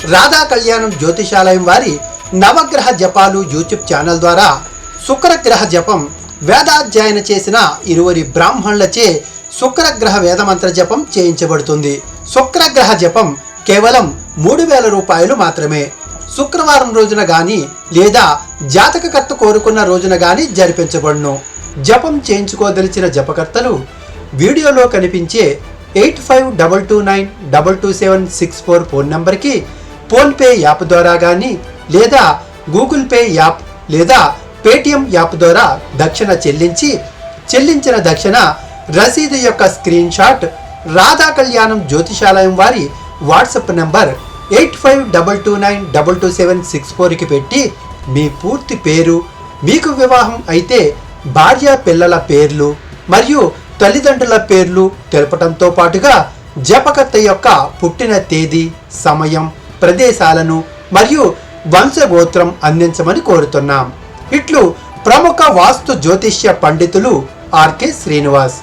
రాధా కళ్యాణం జ్యోతిషాలయం వారి నవగ్రహ జపాలు యూట్యూబ్ ఛానల్ ద్వారా శుక్రగ్రహ జపం వేదాధ్యయన చేసిన 20 బ్రాహ్మణులచే శుక్రగ్రహ వేదమంత్ర జపం చేయించబడుతుంది. శుక్రగ్రహ జపం కేవలం 3000 రూపాయలు మాత్రమే. శుక్రవారం రోజున గాని లేదా జాతకకర్త కోరుకున్న రోజున గాని జరిపించబడును. జపం చేయించుకోదలిచిన జపకర్తలు వీడియోలో కనిపించే 8522922764 ఫోన్ నంబర్కి ఫోన్పే యాప్ ద్వారా కానీ లేదా గూగుల్ పే యాప్ లేదా పేటిఎం యాప్ ద్వారా దక్షిణ చెల్లించిన దక్షిణ రసీదు యొక్క స్క్రీన్ షాట్ రాధా కళ్యాణం జ్యోతిషాలయం వారి వాట్సాప్ నంబర్ 8522922764కి పెట్టి మీ పూర్తి పేరు, మీకు వివాహం అయితే భార్య పిల్లల పేర్లు మరియు తల్లిదండ్రుల పేర్లు తెలపడంతో పాటుగా జపకర్త యొక్క పుట్టిన తేదీ, సమయం, ప్రదేశాలను మరియు వంశగోత్రం అందించమని కోరుతున్నాం. ఇట్లు ప్రముఖ వాస్తు జ్యోతిష్య పండితులు ఆర్కే శ్రీనివాస్.